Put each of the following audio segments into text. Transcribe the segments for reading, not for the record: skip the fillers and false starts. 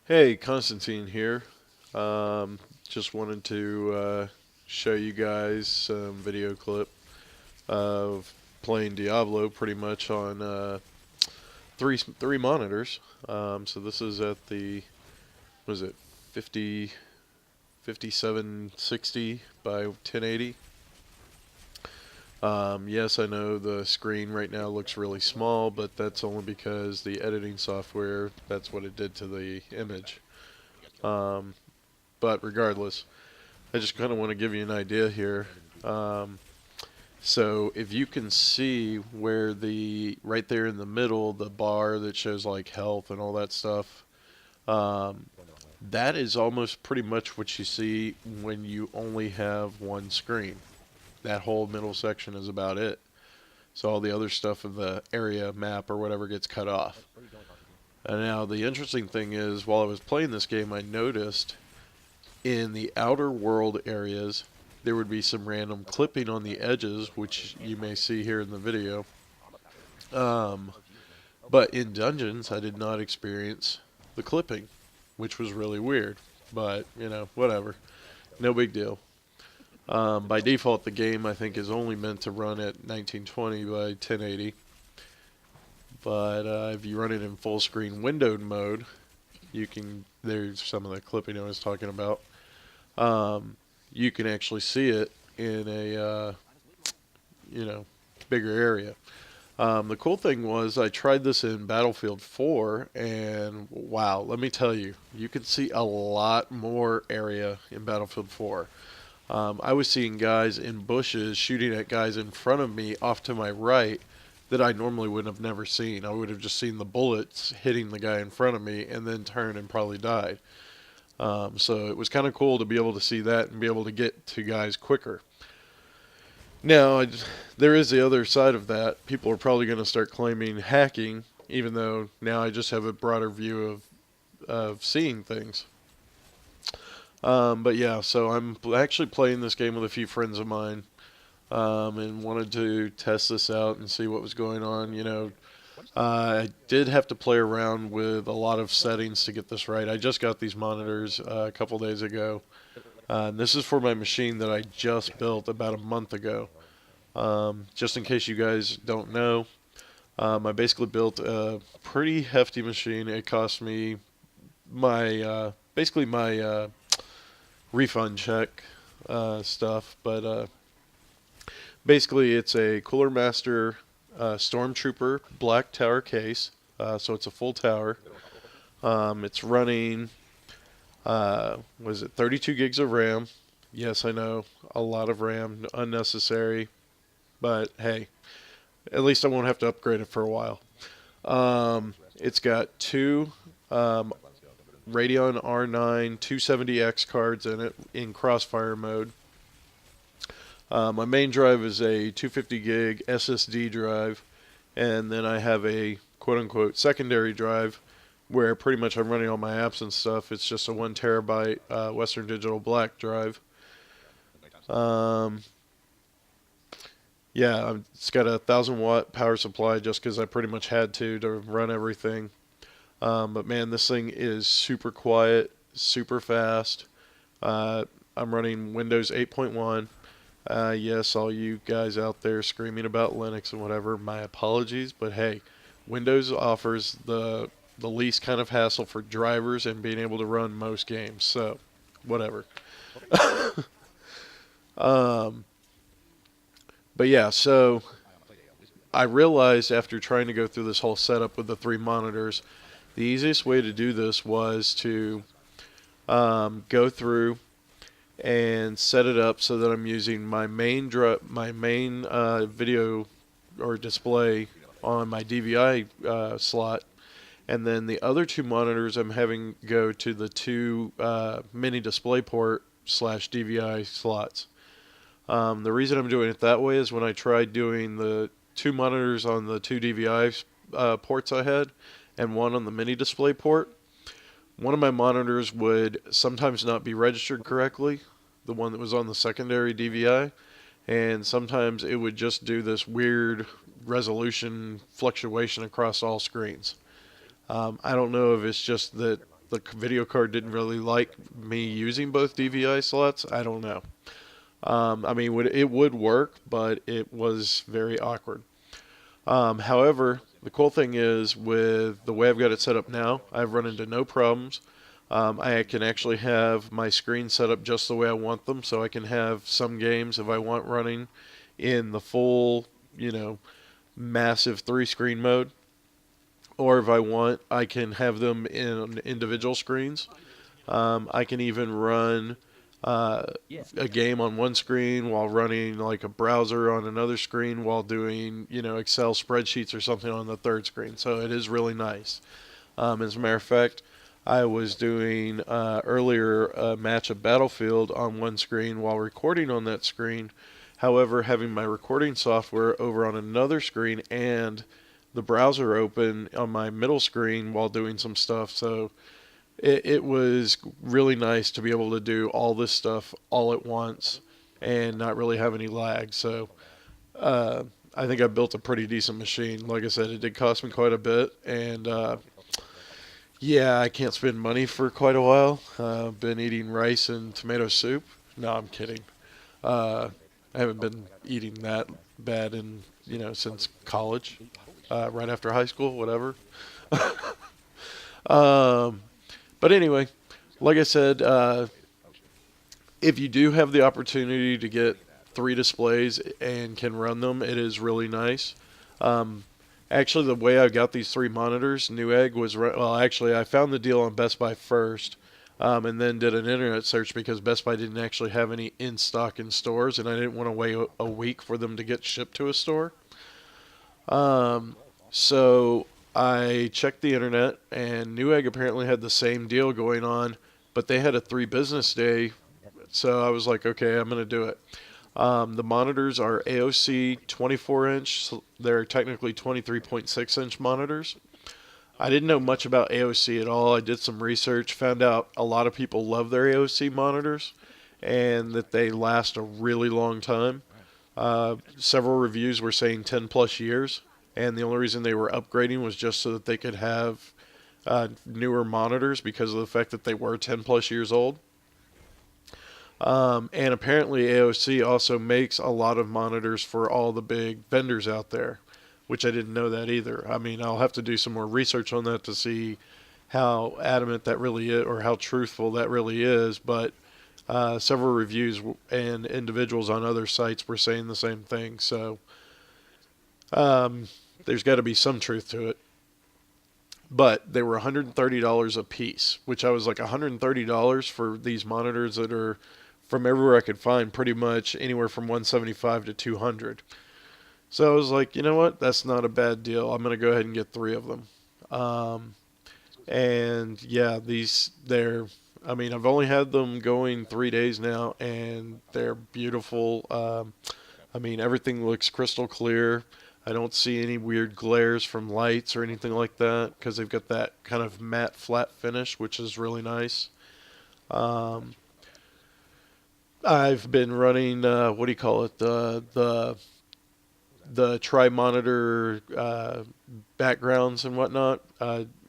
Hey, Constantine here. Just wanted to show you guys some video clip of playing Diablo pretty much on three monitors. So this is at the was it 50 5760 by 1080. Yes, I know the screen right now looks really small, but that's only because the editing software, that's what it did to the image. Um, but regardless, I just kind of want to give you an idea here. Um, so if you can see where right there in the middle, the bar that shows like health and all that stuff, um, that is almost pretty much what you see when you only have one screen. That whole middle section is about it. So all the other stuff of the area map or whatever gets cut off. And now the interesting thing is, while I was playing this game, I noticed in the outer world areas, there would be some random clipping on the edges, which you may see here in the video. Um, but in dungeons, I did not experience the clipping, which was really weird. But, whatever. No big deal. By default, the game, I think, is only meant to run at 1920 by 1080. But if you run it in full screen windowed mode, there's some of the clipping I was talking about. You can actually see it in a you know bigger area. The cool thing was I tried this in Battlefield 4, and wow, let me tell you, you can see a lot more area in Battlefield 4. I was seeing guys in bushes shooting at guys in front of me off to my right that I normally would have never seen. I would have just seen the bullets hitting the guy in front of me and then turn and probably died. So it was kind of cool to be able to see that and be able to get to guys quicker. Now, there is the other side of that. People are probably going to start claiming hacking, even though now I just have a broader view of seeing things. But yeah, so I'm actually playing this game with a few friends of mine, and wanted to test this out and see what was going on. I did have to play around with a lot of settings to get this right. I just got these monitors a couple days ago. And this is for my machine that I just built about a month ago. Just in case you guys don't know, I basically built a pretty hefty machine. It cost me my refund check stuff, but basically it's a Cooler Master Stormtrooper Black Tower case. So it's a full tower. It's running, was it 32 gigs of RAM? Yes, I know, a lot of RAM, unnecessary, but hey, at least I won't have to upgrade it for a while. It's got two Radeon R9 270X cards in it in crossfire mode. My main drive is a 250 gig SSD drive, and then I have a quote unquote secondary drive where pretty much I'm running all my apps and stuff. It's just a 1 terabyte Western Digital Black drive. Um, yeah, it's got a 1,000 watt power supply just because I pretty much had to run everything. But man, this thing is super quiet, super fast. Uh, I'm running Windows 8.1. Yes, all you guys out there screaming about Linux and whatever, my apologies, but hey, Windows offers the least kind of hassle for drivers and being able to run most games. So, whatever. um, but yeah, so I realized after trying to go through this whole setup with the three monitors, the easiest way to do this was to go through and set it up so that I'm using my main video or display on my DVI slot, and then the other two monitors I'm having go to the two mini DisplayPort slash DVI slots. The reason I'm doing it that way is when I tried doing the two monitors on the two DVI ports I had and one on the mini DisplayPort, one of my monitors would sometimes not be registered correctly, the one that was on the secondary DVI, and sometimes it would just do this weird resolution fluctuation across all screens. I don't know if it's just that the video card didn't really like me using both DVI slots. I don't know. I mean, it would work, but it was very awkward. However, the cool thing is with the way I've got it set up now, I've run into no problems. I can actually have my screen set up just the way I want them, so I can have some games if I want running in the full, massive three-screen mode, or if I want, I can have them in individual screens. I can even run a game on one screen while running like a browser on another screen while doing, Excel spreadsheets or something on the third screen. So it is really nice. As a matter of fact, I was doing earlier a match of Battlefield on one screen while recording on that screen. However, having my recording software over on another screen and the browser open on my middle screen while doing some stuff. So it was really nice to be able to do all this stuff all at once and not really have any lag. So I think I built a pretty decent machine. Like I said, it did cost me quite a bit, and yeah, I can't spend money for quite a while. I've been eating rice and tomato soup. No, I'm kidding. I haven't been eating that bad in since college, right after high school, whatever. um, but anyway, like I said, if you do have the opportunity to get three displays and can run them, it is really nice. Um, Actually, the way I got these three monitors, Newegg was well. Actually, I found the deal on Best Buy first, and then did an internet search because Best Buy didn't actually have any in stock in stores, and I didn't want to wait a week for them to get shipped to a store. Um, so I checked the internet, and Newegg apparently had the same deal going on, but they had a 3 business day. So I was like, okay, I'm gonna do it. The monitors are AOC 24 inch. So they're technically 23.6-inch monitors. I didn't know much about AOC at all. I did some research, found out a lot of people love their AOC monitors and that they last a really long time. Several reviews were saying 10 plus years, and the only reason they were upgrading was just so that they could have newer monitors because of the fact that they were 10 plus years old. And apparently AOC also makes a lot of monitors for all the big vendors out there, which I didn't know that either. I mean, I'll have to do some more research on that to see how adamant that really is or how truthful that really is. But several reviews and individuals on other sites were saying the same thing. So um, there's got to be some truth to it. But they were $130 a piece, which I was like $130 for these monitors that are from everywhere I could find, pretty much anywhere from 175 to 200. So I was like, you know what? That's not a bad deal. I'm going to go ahead and get three of them. Um, and yeah, I mean, I've only had them going 3 days now, and they're beautiful. I mean, everything looks crystal clear. I don't see any weird glares from lights or anything like that because they've got that kind of matte flat finish, which is really nice. Um, I've been running what do you call it, the tri monitor backgrounds and whatnot,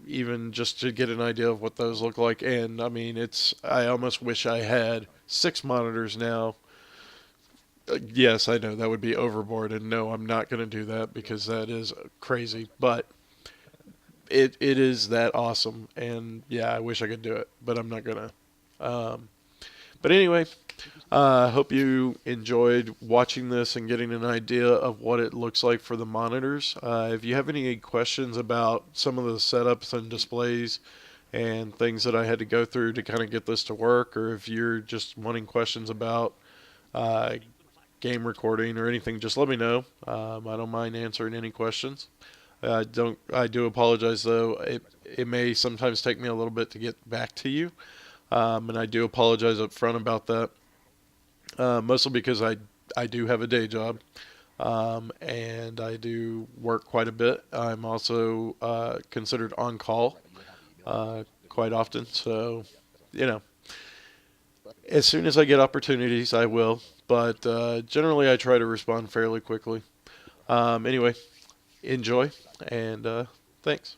even just to get an idea of what those look like. And I mean, I almost wish I had 6 monitors now. Yes, I know that would be overboard, and no, I'm not going to do that because that is crazy. But it is that awesome, and yeah, I wish I could do it, but I'm not gonna. Um, but anyway, I hope you enjoyed watching this and getting an idea of what it looks like for the monitors. If you have any questions about some of the setups and displays and things that I had to go through to kind of get this to work, or if you're just wanting questions about uh, game recording or anything, just let me know. I don't mind answering any questions. I do apologize though. It may sometimes take me a little bit to get back to you, and I do apologize up front about that. Mostly because I do have a day job, and I do work quite a bit. I'm also considered on call quite often, so you know, as soon as I get opportunities, I will. But generally, I try to respond fairly quickly. Anyway, enjoy, and thanks.